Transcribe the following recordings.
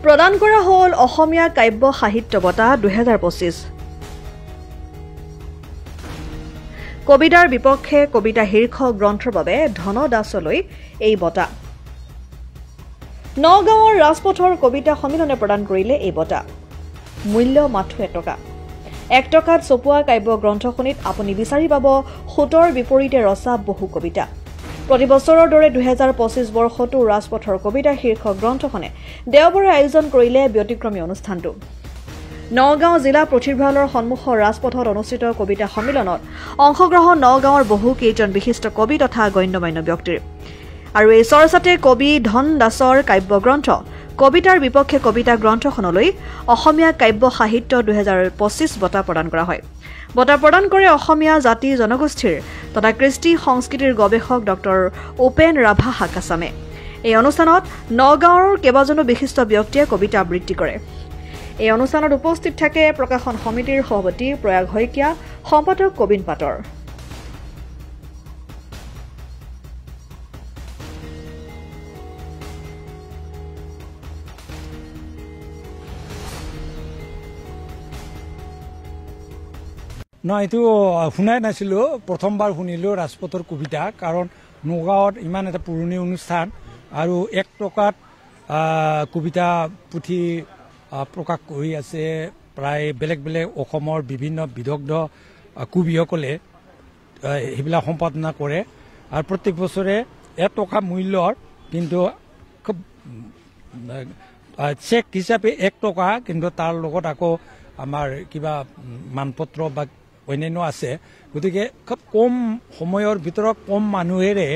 প্ৰদান কৰা হ'ল অসমীয়া কাব্য সাহিত্য বঁটা 2025 কবিতাৰ বিপক্ষে কবিতা শীৰ্ষক গ্ৰন্থৰ বাবে ধন দাসলৈ এই বঁটা নগাঁৱৰ ৰাজপথৰ কবিতা সন্মিলনে প্ৰদান কৰিলে এই বঁটা মূল্য মাথো 1 টকা 1 টকাত ছপোৱা কাব্য গ্ৰন্থখনিত আপুনি বিচাৰি পাব সুতৰ বিপৰীতে ৰচা বহু কবিতা প্ৰতি বছৰৰ দৰে 2025 বৰ্ষতো ৰাজপথৰ কবিতা শীৰ্ষক গ্ৰন্থখনে দেওবাৰে আয়োজন কৰিলে ব্যতিক্ৰমী অনুষ্ঠানটো নগাঁও জিলা পুথিভঁৰালৰ সন্মুখৰ ৰাজপথত অনুষ্ঠিত কবিতা সন্মিলনত অংশগ্ৰহণ নগাঁৱৰ বহু কেইজন বিশিষ্ট কবি তথা গণ্যমান্য ব্যক্তিৰ আৰু এই চৰ্চাতে কবি ধন দাসৰ কাব্য গ্ৰন্থ কবিতাৰ বিপক্ষে কবিতা গ্ৰন্থখনলৈ অসমীয়া কাব্য সাহিত্য 2025 বঁটা প্ৰদান কৰা হয় বঁটা প্ৰদান কৰে অসমীয়া জাতি জনগোষ্ঠীৰ তথা কৃষ্টি সংস্কৃতিৰ গৱেষক ডক্টৰ উপেন ৰাভা হাকাচামে এই অনুষ্ঠানত নগাঁৱৰ কেইবাজনো বিশিষ্ট ব্যক্তিয়ে কবিতা আবৃত্তি কৰে এই অনুষ্ঠানত উপস্থিত থাকে প্ৰকাশন সমিতিৰ সভাপতি প্ৰয়াগ হৈকিয়া সম্পাদক কবিন পাটৰ এইটো শুনাই নাছিলো প্ৰথমবাৰ শুনিলো ৰাজপথৰ কবিতা কাৰণ নগাঁৱত ইমান এটা পুৰণি অনুষ্ঠান আৰু 1 টকাত কবিতা পুথি প্ৰকাশ কৰি আছে প্ৰায় বেলেগ বেলেগ অসমৰ বিভিন্ন বিদগ্ধ কবিসকলে সেইবিলাক সম্পাদনা কৰে আৰু প্ৰত্যেক বছৰে 1 টকা মূল্যৰ কিন্তু খুব চেক হিচাপে 1 টকা কিন্তু তাৰ লগত আকৌ আমাৰ কিবা মানপত্ৰ বা অন্যান্য আছে গতিকে খুব কম সময়ৰ ভিতৰত কম মানুহেৰে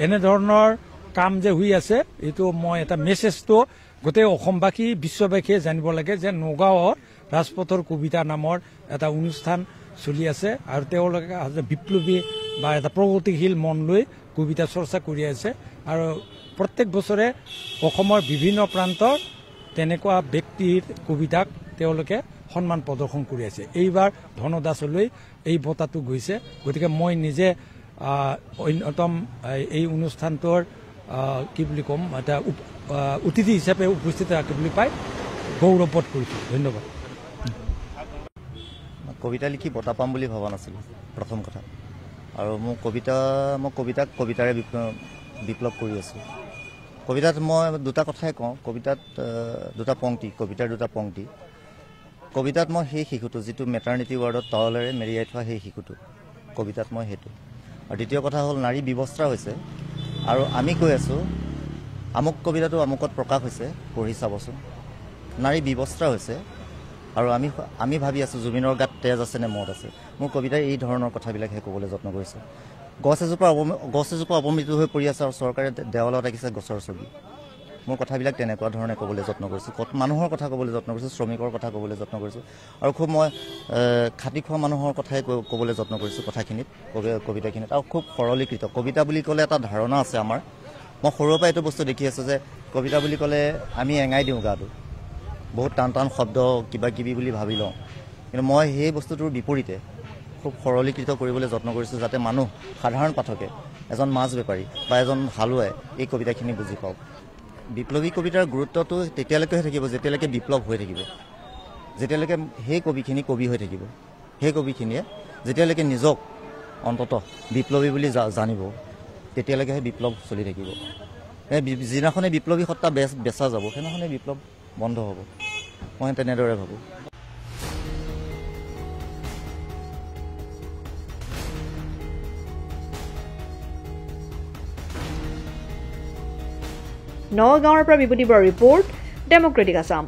এনেধৰণৰ কাম যে হৈ আছে এইটো মই এটা মেছেজটো গোটেই অসমবাসী বিশ্ববাসীয়ে জানিব লাগে যে নগাঁৱত ৰাজপথৰ কবিতা নামৰ এটা অনুষ্ঠান চলি আছে আৰু তেওঁলোকে বিপ্লৱী বা এটা প্ৰগতিশীল মন লৈ কবিতা চৰ্চা কৰি আছে আৰু প্ৰত্যেক বছৰে অসমৰ বিভিন্ন প্ৰান্তৰ তেনেকুৱা ব্যক্তিৰ কবিতাক তেওঁলোকে সন্মান প্ৰদৰ্শন কৰি আছে এইবাৰ ধন দাসলৈ এই বঁটাটো গৈছে গতিকে মই নিজে অন্যতম এই অনুষ্ঠানটোৰ কি বুলি ক'ম এটা অতিথি হিচাপে উপস্থিত থাকি বুলি পাই গৌৰৱবোধ কৰিছোঁ ধন্যবাদ কবিতা লিখি বঁটা পাম বুলি ভবা নাছিলোঁ প্ৰথম কথা আৰু মই কবিতাৰে বিপ্লৱ কৰি আছোঁ কবিতাত মই দুটা কথাই কওঁ কবিতাত দুটা পংক্তি কবিতাৰ দুটা পংক্তি কবিতাত মই সেই শিশুটো যিটো মেটাৰনিটি ৱাৰ্ডত তলেৰে মেৰিয়াই থোৱা সেই শিশুটো কবিতাত মই সেইটো আৰু দ্বিতীয় কথা হ'ল নাৰী ব্যৱস্থা হৈছে আৰু আমি কৈ আছোঁ আমুক কবিতাটো আমুকত প্ৰকাশ হৈছে পঢ়ি চাবচোন নাৰী ব্যৱস্থা হৈছে আৰু আমি ভাবি আছোঁ জুবিনৰ গাত তেজ আছে নে মদ আছে মোৰ কবিতাই এই ধৰণৰ কথাবিলাকহে ক'বলৈ যত্ন কৰিছে গছ এজোপা অৱমৃত্যু হৈ পৰি আছে আৰু চৰকাৰে দেৱালত আঁকিছে গছৰ ছবি মোৰ কথাবিলাক তেনেকুৱা ধৰণে ক'বলৈ যত্ন কৰিছোঁ মানুহৰ কথা ক'বলৈ যত্ন কৰিছোঁ শ্ৰমিকৰ কথা ক'বলৈ যত্ন কৰিছোঁ আৰু খুব মই খাটি খোৱা মানুহৰ কথাই ক'বলৈ যত্ন কৰিছোঁ কথাখিনিত কবিতাখিনিত আৰু খুব সৰলীকৃত কবিতা বুলি ক'লে এটা ধাৰণা আছে আমাৰ মই সৰুৰ পৰা এইটো বস্তু দেখি আছোঁ যে কবিতা বুলি ক'লে আমি এঙাই দিওঁ গাটো বহুত টান টান শব্দ কিবা কিবি বুলি ভাবি লওঁ কিন্তু মই সেই বস্তুটোৰ বিপৰীতে খুব সৰলীকৃত কৰিবলৈ যত্ন কৰিছোঁ যাতে মানুহ সাধাৰণ পাঠকে এজন মাছ বেপাৰী বা এজন হালুৱাই এই কবিতাখিনি বুজি পাওক বিপ্লৱী কবিতাৰ গুৰুত্বটো তেতিয়ালৈকে থাকিব যেতিয়ালৈকে বিপ্লৱ হৈ থাকিব যেতিয়ালৈকে সেই কবিখিনি কবি হৈ থাকিব সেই কবিখিনিয়ে যেতিয়ালৈকে নিজক অন্ততঃ বিপ্লৱী বুলি জানিব তেতিয়ালৈকেহে বিপ্লৱ চলি থাকিব যিদিনাখনে বিপ্লৱী সত্তা বেচা যাব সেইদিনাখনে বিপ্লৱ বন্ধ হ'ব মই তেনেদৰে ভাবোঁ নগাঁৱৰ পৰা বিভূতি বৰাৰ ৰিপৰ্ট ডেমক্ৰেটিক আছাম